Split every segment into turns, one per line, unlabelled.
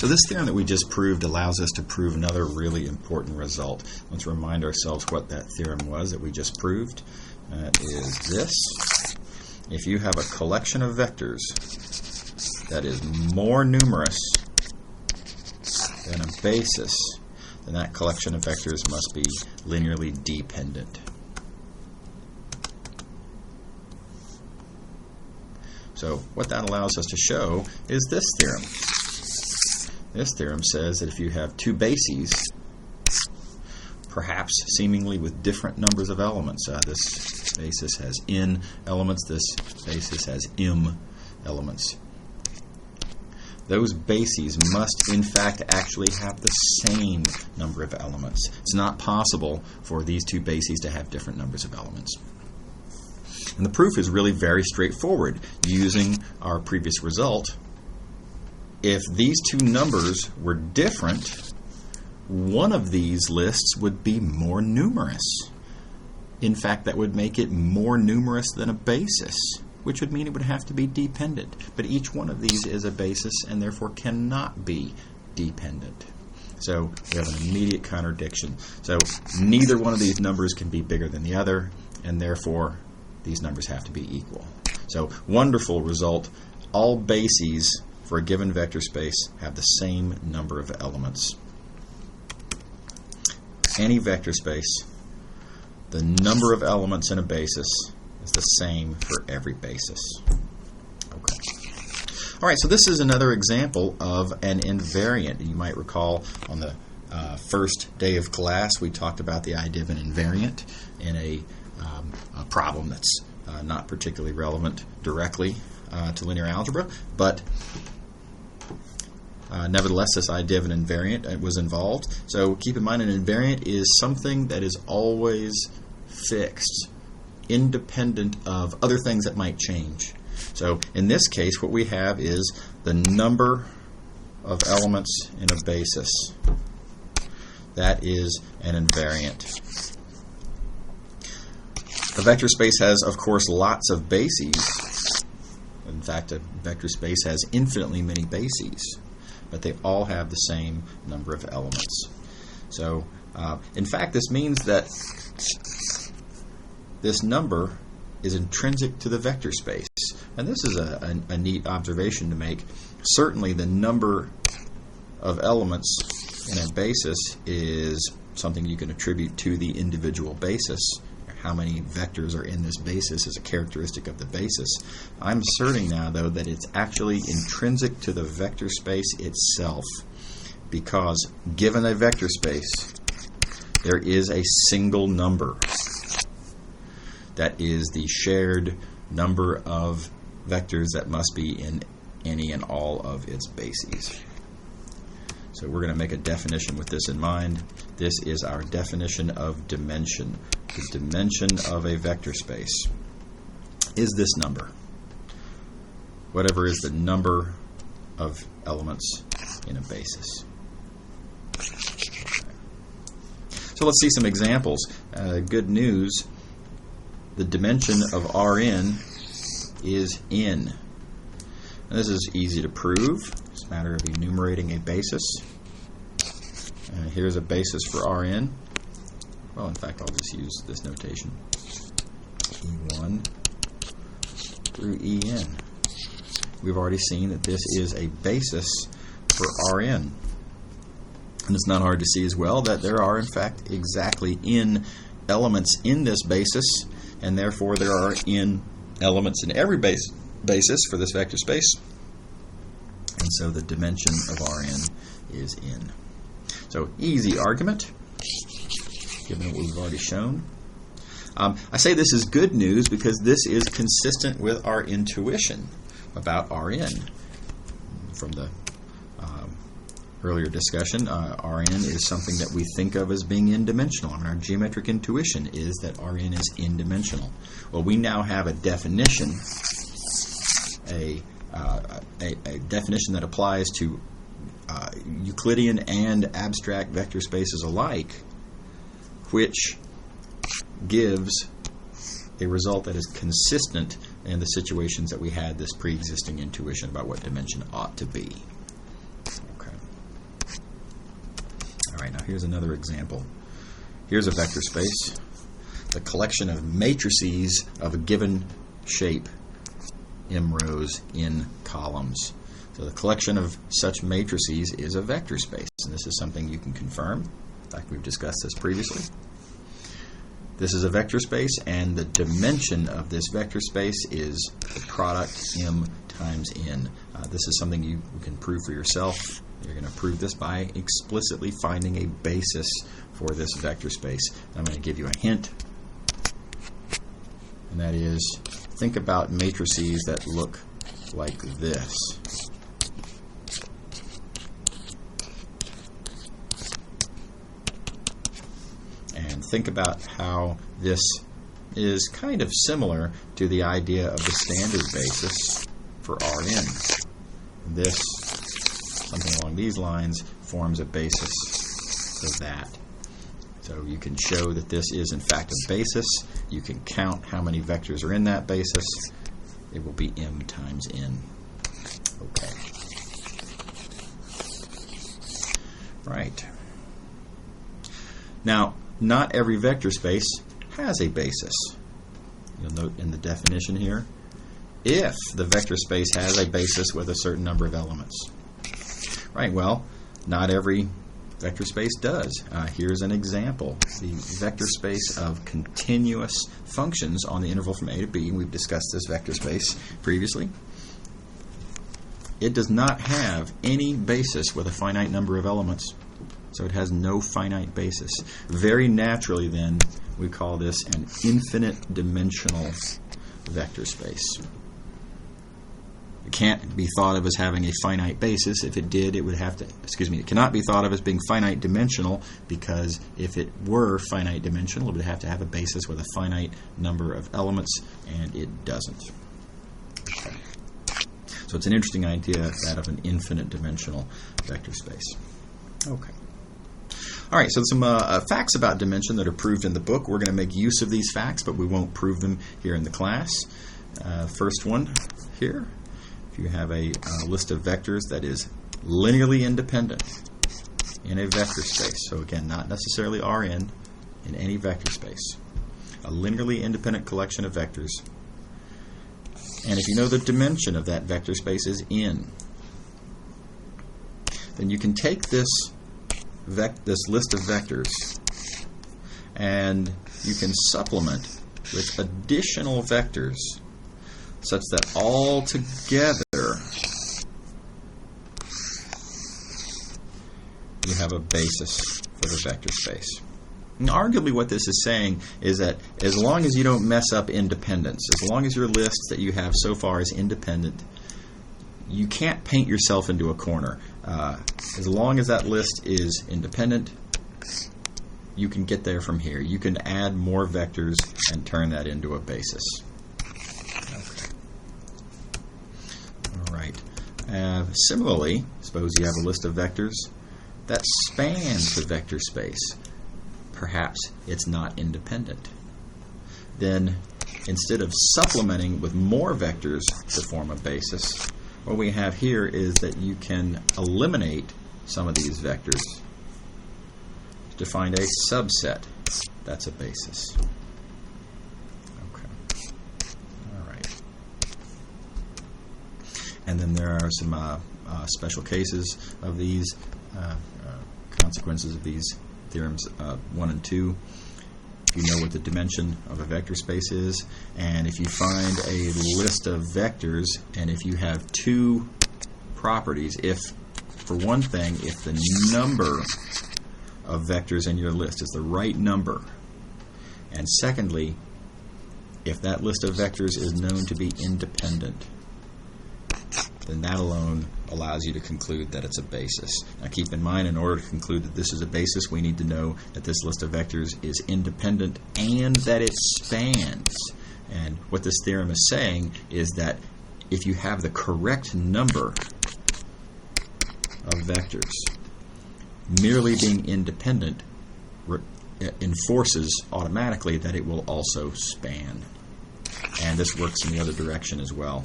So this theorem that we just proved allows us to prove another really important result. Let's remind ourselves what that theorem was that we just proved. That is this. If you have a collection of vectors that is more numerous than a basis, then that collection of vectors must be linearly dependent. So what that allows us to show is this theorem. This theorem says that if you have two bases, perhaps seemingly with different numbers of elements, this basis has n elements, this basis has m elements, those bases must in fact actually have the same number of elements. It's not possible for these two bases to have different numbers of elements. And the proof is really very straightforward. Using our previous result, if these two numbers were different, one of these lists would be more numerous. In fact, that would make it more numerous than a basis, which would mean it would have to be dependent. But each one of these is a basis and therefore cannot be dependent. So we have an immediate contradiction. So neither one of these numbers can be bigger than the other, and therefore these numbers have to be equal. So wonderful result. All bases for a given vector space have the same number of elements. Any vector space, the number of elements in a basis is the same for every basis. Okay. All right, so this is another example of an invariant. You might recall on the first day of class we talked about the idea of an invariant in a problem that's not particularly relevant directly to linear algebra, but nevertheless, this idea of an invariant was involved. So keep in mind, an invariant is something that is always fixed, independent of other things that might change. So in this case, what we have is the number of elements in a basis. That is an invariant. A vector space has, of course, lots of bases. In fact, a vector space has infinitely many bases, but they all have the same number of elements. So, in fact, this means that this number is intrinsic to the vector space. And this is a neat observation to make. Certainly, the number of elements in a basis is something you can attribute to the individual basis. How many vectors are in this basis is a characteristic of the basis. I'm asserting now, though, that it's actually intrinsic to the vector space itself, because given a vector space, there is a single number that is the shared number of vectors that must be in any and all of its bases. So we're going to make a definition with this in mind. This is our definition of dimension. The dimension of a vector space is this number. Whatever is the number of elements in a basis. So let's see some examples. Good news. The dimension of Rn is n. And this is easy to prove. It's a matter of enumerating a basis. Here's a basis for Rn. Well, in fact, I'll just use this notation. E1 through En. We've already seen that this is a basis for Rn. And it's not hard to see as well that there are, in fact, exactly n elements in this basis, and therefore there are n elements in every basis for this vector space. And so the dimension of Rn is n. So easy argument, given what we've already shown. I say this is good news because this is consistent with our intuition about Rn. From the earlier discussion, Rn is something that we think of as being n-dimensional. I mean, our geometric intuition is that Rn is n-dimensional. Well, we now have a definition, a definition that applies to Euclidean and abstract vector spaces alike, which gives a result that is consistent in the situations that we had this pre-existing intuition about what dimension ought to be. Okay. Now here's another example. Here's a vector space, the collection of matrices of a given shape, m rows in columns. So the collection of such matrices is a vector space, and this is something you can confirm. In fact, we've discussed this previously. This is a vector space, and the dimension of this vector space is the product m times n. This is something you can prove for yourself. You're going to prove this by explicitly finding a basis for this vector space. I'm going to give you a hint, and that is, think about matrices that look like this. And think about how this is kind of similar to the idea of the standard basis for Rn. This, something along these lines, forms a basis for that. So you can show that this is in fact a basis. You can count how many vectors are in that basis. It will be m times n. Okay. Right. Now, not every vector space has a basis. You'll note in the definition here, if the vector space has a basis with a certain number of elements. Right, well, not every vector space does. Here's an example. The vector space of continuous functions on the interval from a to b, and we've discussed this vector space previously. It does not have any basis with a finite number of elements. So it has no finite basis. Very naturally, then, we call this an infinite dimensional vector space. It can't be thought of as having a finite basis. If it did, it would have to, it cannot be thought of as being finite dimensional, because if it were finite dimensional, it would have to have a basis with a finite number of elements, and it doesn't. Okay. So it's an interesting idea, that of an infinite dimensional vector space. Okay. All right, so some facts about dimension that are proved in the book. We're going to make use of these facts, but we won't prove them here in the class. First one here, if you have a list of vectors that is linearly independent in a vector space, so again, not necessarily Rn, in any vector space, a linearly independent collection of vectors, and if you know the dimension of that vector space is n, then you can take this list of vectors and you can supplement with additional vectors such that all together you have a basis for the vector space. And arguably what this is saying is that as long as you don't mess up independence, as long as your list that you have so far is independent, you can't paint yourself into a corner. As long as that list is independent, you can get there from here. You can add more vectors and turn that into a basis. Okay. All right. Similarly, suppose you have a list of vectors that spans the vector space. Perhaps it's not independent. Then, instead of supplementing with more vectors to form a basis, what we have here is that you can eliminate some of these vectors to find a subset that's a basis. Okay. All right. And then there are some special cases of these consequences of these theorems 1 and 2. If you know what the dimension of a vector space is, and if you find a list of vectors, and if you have two properties, if, for one thing, if the number of vectors in your list is the right number, and secondly, if that list of vectors is known to be independent, then that alone allows you to conclude that it's a basis. Now keep in mind, in order to conclude that this is a basis, we need to know that this list of vectors is independent and that it spans. And what this theorem is saying is that if you have the correct number of vectors, merely being independent enforces automatically that it will also span. And this works in the other direction as well.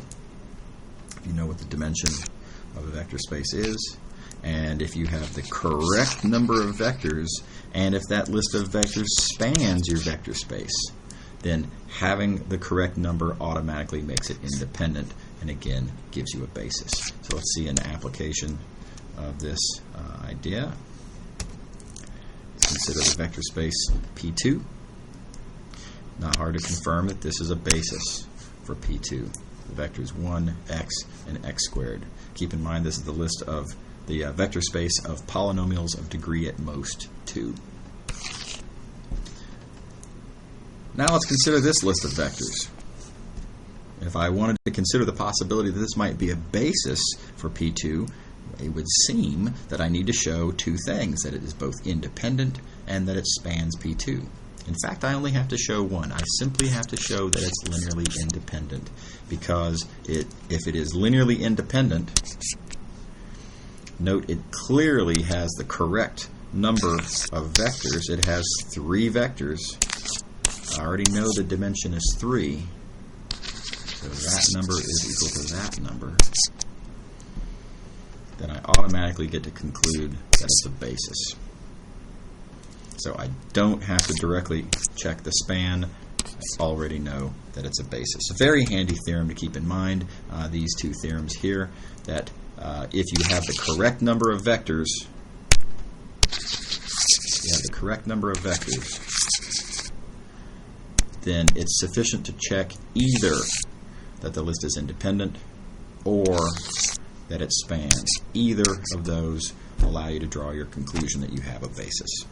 You know what the dimension of a vector space is, And if you have the correct number of vectors, and if that list of vectors spans your vector space, then having the correct number automatically makes it independent, and again gives you a basis. So let's see an application of this idea. Let's consider the vector space P2. Not hard to confirm that this is a basis for P2. The vectors 1, x, and x squared. Keep in mind this is the list of the vector space of polynomials of degree at most 2. Now let's consider this list of vectors. If I wanted to consider the possibility that this might be a basis for P2, it would seem that I need to show two things, that it is both independent and that it spans P2. In fact, I only have to show one. I simply have to show that it's linearly independent, because if it is linearly independent, note it clearly has the correct number of vectors. It has 3 vectors. I already know the dimension is 3, so that number is equal to that number. Then I automatically get to conclude that it's a basis. So I don't have to directly check the span. I already know that it's a basis. A very handy theorem to keep in mind, these two theorems here, that if you have the correct number of vectors, then it's sufficient to check either that the list is independent or that it spans. Either of those allow you to draw your conclusion that you have a basis.